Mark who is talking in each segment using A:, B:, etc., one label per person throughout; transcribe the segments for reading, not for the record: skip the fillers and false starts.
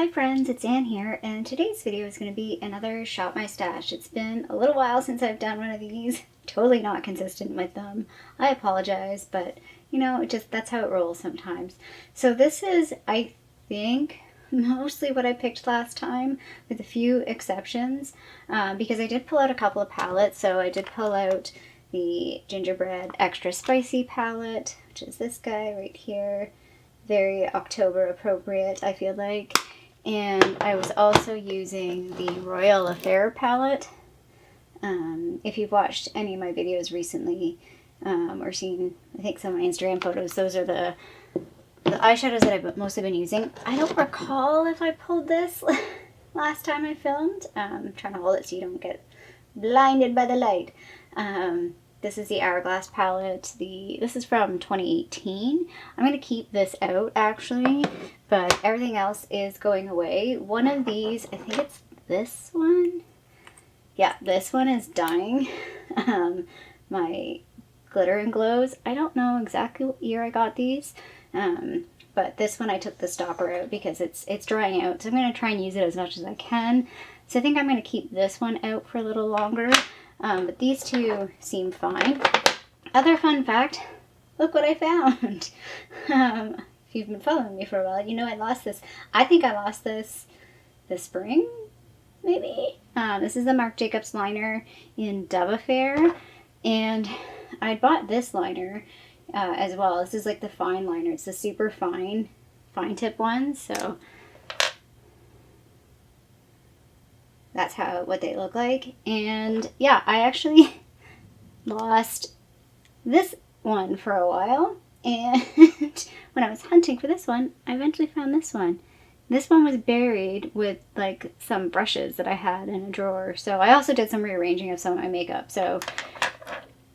A: Hi friends, it's Anne here, and today's video is going to be another Shop My Stash. It's been a little while since I've done one of these. Totally not consistent with them. I apologize, but you know, that's how it rolls sometimes. So this is, I think, mostly what I picked last time, with a few exceptions, because I did pull out a couple of palettes. So I did pull out the gingerbread extra spicy palette, which is this guy right here. Very October appropriate, I feel like. And I was also using the Royal Affair palette. If you've watched any of my videos recently, or seen, I think, some of my Instagram photos, those are the eyeshadows that I've mostly been using. I don't recall if I pulled this last time I filmed. I'm trying to hold it so you don't get blinded by the light. This is the Hourglass palette. This is from 2018. I'm going to keep this out, actually, but everything else is going away. One of these, I think it's this one. Yeah, this one is dying. My Glitter and Glows. I don't know exactly what year I got these, but this one I took the stopper out because it's drying out. So I'm going to try and use it as much as I can. So I think I'm going to keep this one out for a little longer. But these two seem fine. Other fun fact, look what I found. If you've been following me for a while, you know I lost this. I think I lost this spring, maybe? This is the Marc Jacobs liner in Dove Affair. And I bought this liner as well. This is like the fine liner. It's the super fine tip one. So that's what they look like. And yeah, I actually lost this one for a while, and when I was hunting for this one, I eventually found this one. This one was buried with like some brushes that I had in a drawer. So I also did some rearranging of some of my makeup, so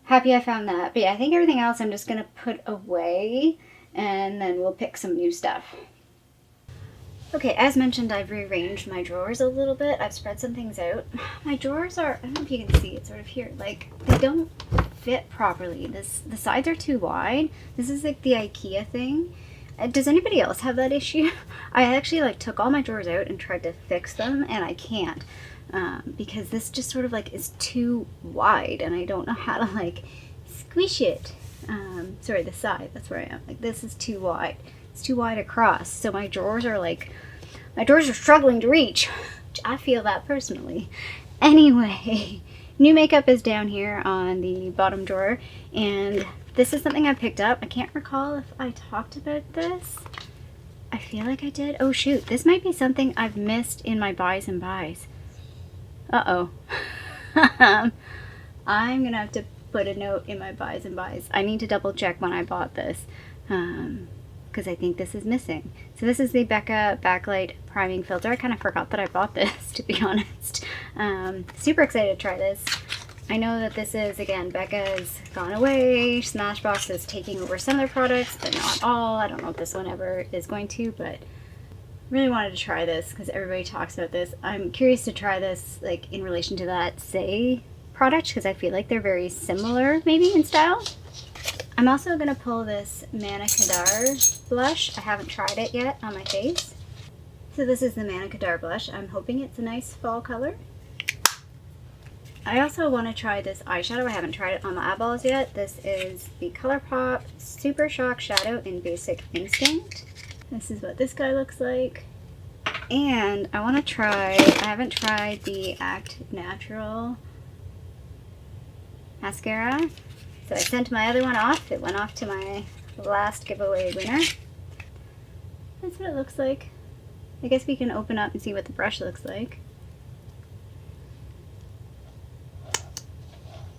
A: happy I found that. But yeah, I think everything else I'm just gonna put away, and then we'll pick some new stuff. Okay, as mentioned, I've rearranged my drawers a little bit. I've spread some things out. My drawers are, I don't know if you can see it sort of here, like they don't fit properly. The sides are too wide. This is like the IKEA thing. Does anybody else have that issue? I actually like took all my drawers out and tried to fix them, and I can't because this just sort of like is too wide, and I don't know how to like squish it. Sorry, the side, that's where I am. Like this is too wide. It's too wide across, so my drawers are struggling to reach. I feel that personally. Anyway, new makeup is down here on the bottom drawer, and this is something I picked up. I can't recall if I talked about this. I feel like I did. Oh shoot, this might be something I've missed in my buys and buys. Uh-oh. I'm gonna have to put a note in my buys and buys. I need to double check when I bought this. Because I think this is missing. So this is the Becca Backlight Priming Filter. I kind of forgot that I bought this, to be honest. Super excited to try this. I know that this is, again, Becca's gone away. Smashbox is taking over some of their products, but not all. I don't know if this one ever is going to, but really wanted to try this because everybody talks about this. I'm curious to try this like in relation to that Say product because I feel like they're very similar, maybe, in style. I'm also going to pull this Manna Kadar blush. I haven't tried it yet on my face. So this is the Manna Kadar blush. I'm hoping it's a nice fall color. I also want to try this eyeshadow. I haven't tried it on my eyeballs yet. This is the ColourPop Super Shock Shadow in Basic Instinct. This is what this guy looks like. And I want to try, I haven't tried the Act Natural mascara. So I sent my other one off. It went off to my last giveaway winner. That's what it looks like. I guess we can open up and see what the brush looks like.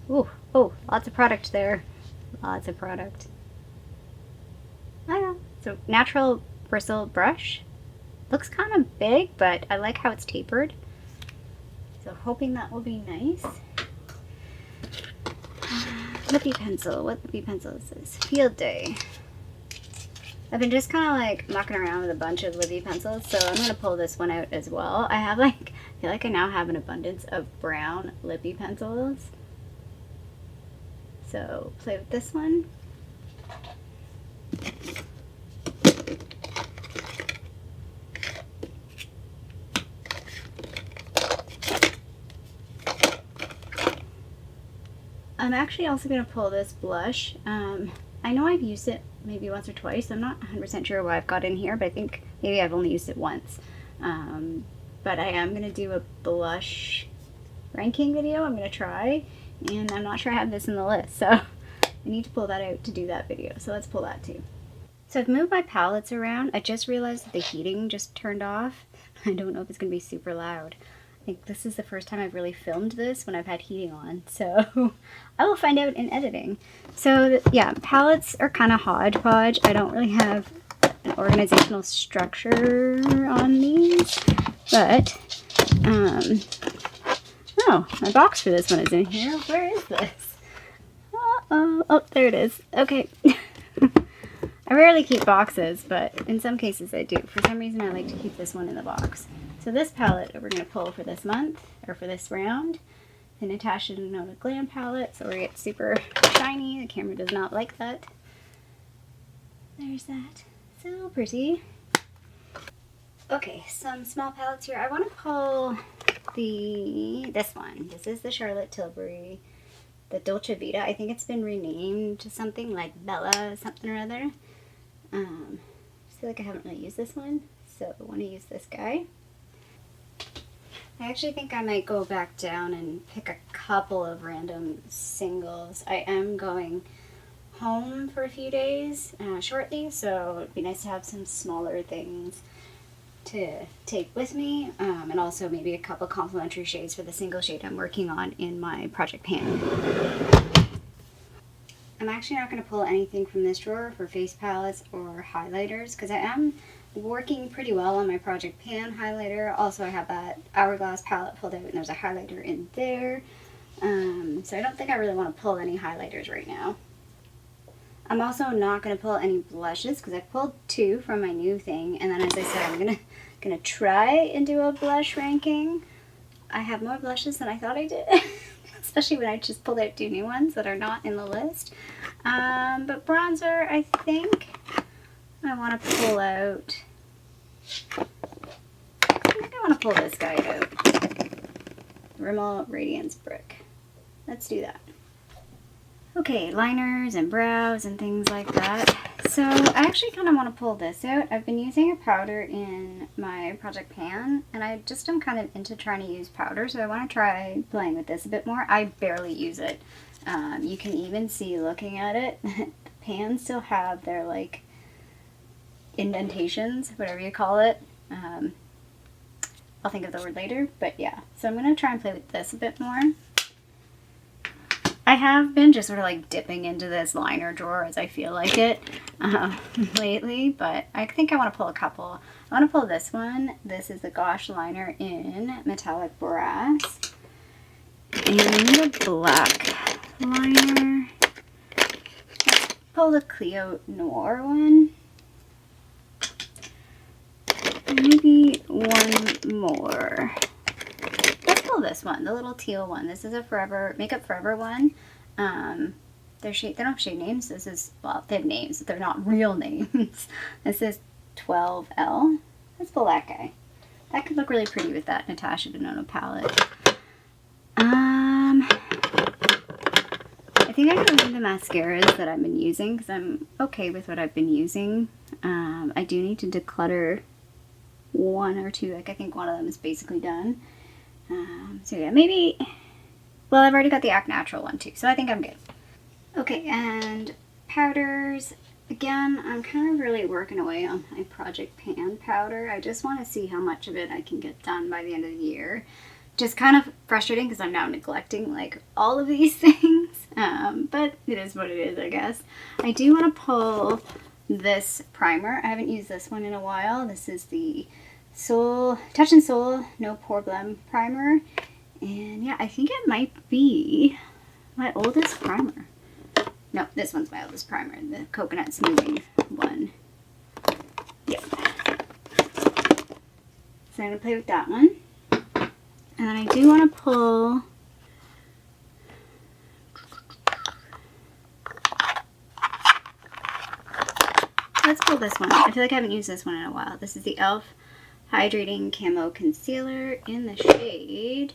A: Ooh, oh, lots of product there. Lots of product. I know. So natural bristle brush. Looks kind of big, but I like how it's tapered. So hoping that will be nice. Lippy pencil. What lippy pencil is this? Field Day. I've been just kind of like mucking around with a bunch of lippy pencils, so I'm going to pull this one out as well. I feel like I now have an abundance of brown lippy pencils. So play with this one. I'm actually also going to pull this blush. I know I've used it maybe once or twice. I'm not 100% sure what I've got in here, but I think maybe I've only used it once. But I am going to do a blush ranking video. I'm going to try, and I'm not sure I have this in the list, so I need to pull that out to do that video. So let's pull that too. So I've moved my palettes around. I just realized that the heating just turned off. I don't know if it's going to be super loud. I think this is the first time I've really filmed this when I've had heating on, so I will find out in editing. So yeah, palettes are kind of hodgepodge. I don't really have an organizational structure on these, but oh, my box for this one is in here. Where is this? Uh-oh. Oh, there it is. Okay. I rarely keep boxes, but in some cases I do. For some reason I like to keep this one in the box. So this palette we're going to pull for this month, or for this round, the Natasha Denona Glam palette, so we get super shiny. The camera does not like that. There's that. So pretty. Okay, some small palettes here. I want to pull this one. This is the Charlotte Tilbury, the Dolce Vita. I think it's been renamed to something like Bella something or other. I feel like I haven't really used this one, so I want to use this guy. I actually think I might go back down and pick a couple of random singles. I am going home for a few days shortly, so it'd be nice to have some smaller things to take with me, and also maybe a couple complimentary shades for the single shade I'm working on in my project pan. I'm actually not going to pull anything from this drawer for face palettes or highlighters because I am working pretty well on my project pan highlighter. Also, I have that Hourglass palette pulled out and there's a highlighter in there. So I don't think I really want to pull any highlighters right now. I'm also not going to pull any blushes because I pulled 2 from my new thing, and then as I said, I'm gonna try and do a blush ranking. I have more blushes than I thought I did. Especially when I just pulled out 2 new ones that are not in the list. But bronzer, I think I want to pull out. I think I want to pull this guy out. Rimmel Radiance Brick. Let's do that. Okay, liners and brows and things like that. So I actually kind of want to pull this out. I've been using a powder in my project pan, and I just am kind of into trying to use powder, so I want to try playing with this a bit more. I barely use it. You can even see looking at it, the pans still have their like indentations, whatever you call it. I'll think of the word later, but yeah. So I'm going to try and play with this a bit more. I have been just sort of like dipping into this liner drawer as I feel like it lately, but I think I want to pull a couple. I want to pull this one. This is the Gosh liner in Metallic Brass. And the black liner. Let's pull the Cleo Noir one. Maybe one more. Let's pull this one, the little teal one. This is a Makeup Forever one. They don't have shade names. This is, well, they have names, but they're not real names. This is 12L. Let's pull that guy. That could look really pretty with that Natasha Denona palette. I think I'm going to leave the mascaras that I've been using because I'm okay with what I've been using. I do need to declutter 1 or 2. Like I think one of them is basically done. So yeah, maybe, well, I've already got the Act Natural one too, so I think I'm good. Okay, and powders. Again, I'm kind of really working away on my Project Pan powder. I just want to see how much of it I can get done by the end of the year. Just kind of frustrating because I'm now neglecting like all of these things, but it is what it is, I guess. I do want to pull this primer. I haven't used this one in a while. This is the Touch in Soul No Problem Primer. And yeah, I think it might be my oldest primer. No, this one's my oldest primer, the Coconut Smoothing one. Yep. So I'm going to play with that one. And then I do want to pull let's pull this one. I feel like I haven't used this one in a while. This is the e.l.f. Hydrating Camo Concealer in the shade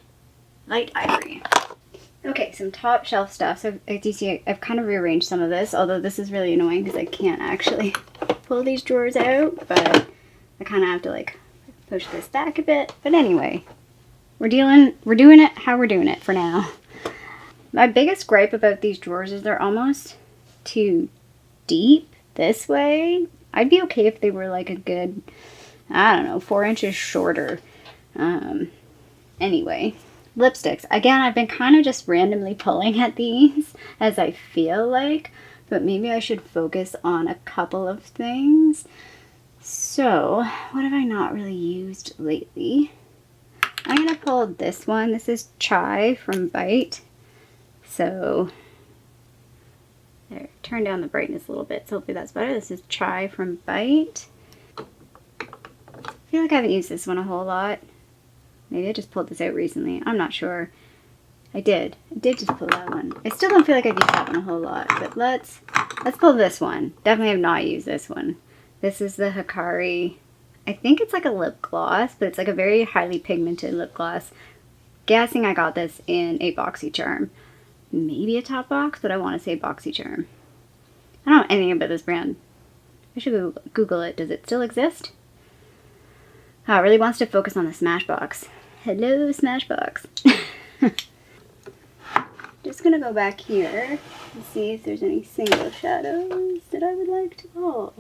A: Light Ivory. Okay, some top shelf stuff. So as you see, I've kind of rearranged some of this, although this is really annoying because I can't actually pull these drawers out, but I kind of have to like push this back a bit. But anyway, we're doing it how we're doing it for now. My biggest gripe about these drawers is they're almost too deep this way. I'd be okay if they were like a good, I don't know, 4 inches shorter. Anyway, lipsticks. Again, I've been kind of just randomly pulling at these as I feel like, but maybe I should focus on a couple of things. So, what have I not really used lately? I'm going to pull this one. This is Chai from Bite. So, there, turn down the brightness a little bit, so hopefully that's better. This is Chai from Bite. I feel like I haven't used this one a whole lot. Maybe I just pulled this out recently. I'm not sure. I did just pull that one. I still don't feel like I've used that one a whole lot, but let's pull this one. Definitely have not used this one. This is the Hikari. I think it's like a lip gloss, but it's like a very highly pigmented lip gloss. Guessing I got this in a BoxyCharm. Maybe a top box, but I want to say BoxyCharm. I don't know anything about this brand. I should Google it. Does it still exist? Oh, it really wants to focus on the Smashbox. Hello, Smashbox. Just gonna go back here and see if there's any single shadows that I would like to pull.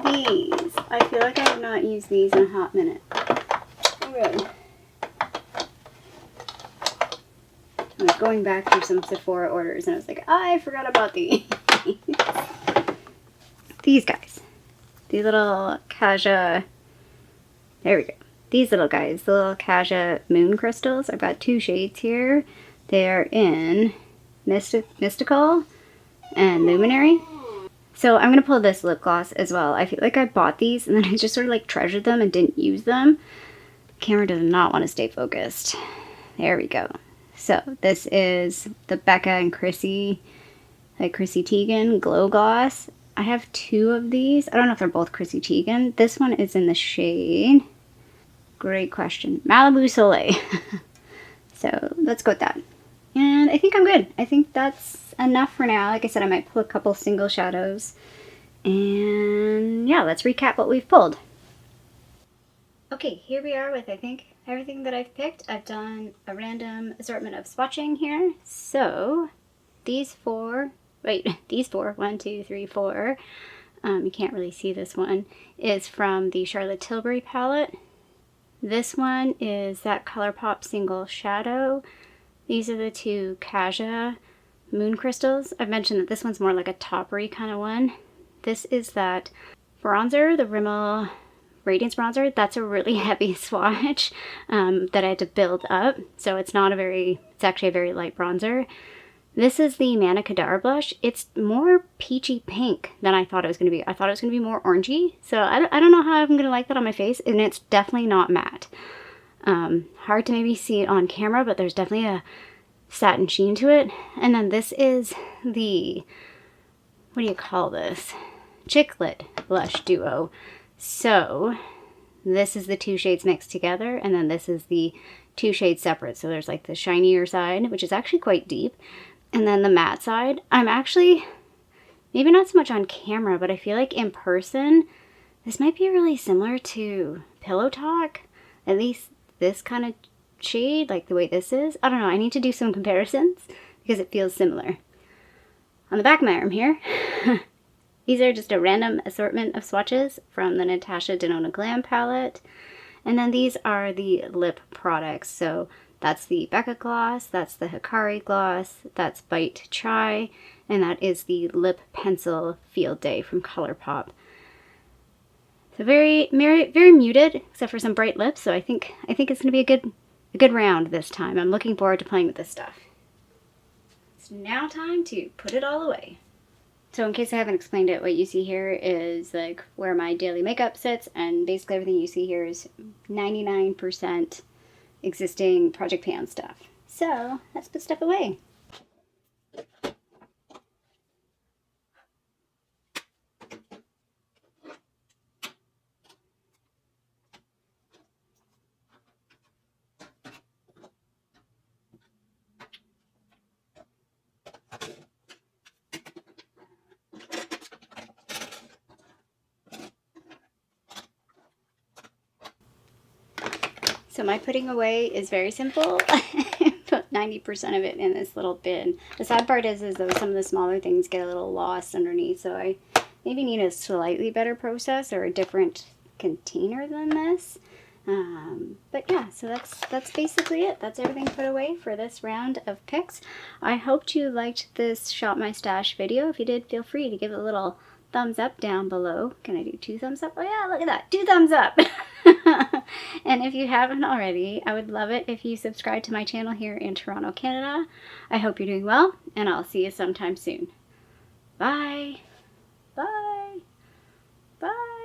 A: These. I feel like I have not used these in a hot minute. Oh, really? I was going back through some Sephora orders and I was like, I forgot about these. These guys. These little Kaja. There we go. These little guys, the little Kaja moon crystals. I've got 2 shades here. They're in Mystical and Luminary. So I'm going to pull this lip gloss as well. I feel like I bought these and then I just sort of like treasured them and didn't use them. Camera does not want to stay focused. There we go. So this is the Becca and Chrissy Teigen Glow Gloss. I have 2 of these. I don't know if they're both Chrissy Teigen. This one is in the shade... Great question. Malibu Soleil. So let's go with that. And I think I'm good. I think that's enough for now. Like I said, I might pull a couple single shadows. And yeah, let's recap what we've pulled. Okay, here we are with, I think, everything that I've picked. I've done a random assortment of swatching here. So these 4, 1, 2, 3, 4, you can't really see this one, is from the Charlotte Tilbury palette. This one is that ColourPop Single Shadow. These are the 2 Kaja Moon Crystals. I've mentioned that this one's more like a toppery kind of one. This is that bronzer, the Rimmel Radiance Bronzer. That's a really heavy swatch that I had to build up. So it's actually a very light bronzer. This is the Manna Kadar blush. It's more peachy pink than I thought it was going to be. I thought it was going to be more orangey. So I don't know how I'm going to like that on my face. And it's definitely not matte. Hard to maybe see it on camera, but there's definitely a satin sheen to it. And then this is the, what do you call this? Chiclet blush duo. So this is the 2 shades mixed together. And then this is the 2 shades separate. So there's like the shinier side, which is actually quite deep. And then the matte side, I'm actually, maybe not so much on camera, but I feel like in person, this might be really similar to Pillow Talk. At least this kind of shade, like the way this is. I don't know, I need to do some comparisons because it feels similar. On the back of my arm here, these are just a random assortment of swatches from the Natasha Denona Glam palette. And then these are the lip products. So that's the Becca gloss, that's the Hikari gloss, that's Bite Chai, and that is the lip pencil Field Day from ColourPop. So very muted, except for some bright lips. So I think it's gonna be a good round this time. I'm looking forward to playing with this stuff. It's now time to put it all away. So in case I haven't explained it, what you see here is like where my daily makeup sits, and basically everything you see here is 99% existing Project Pan stuff. So let's put stuff away. So my putting away is very simple. Put 90% of it in this little bin. The sad part is though some of the smaller things get a little lost underneath, so I maybe need a slightly better process or a different container than this. But yeah, so that's basically it. That's everything put away for this round of picks. I hoped you liked this Shop My Stash video. If you did, feel free to give it a little thumbs up down below. Can I do 2 thumbs up? Oh yeah, look at that, 2 thumbs up. And if you haven't already, I would love it if you subscribe to my channel here in Toronto, Canada. I hope you're doing well, and I'll see you sometime soon. Bye. Bye. Bye.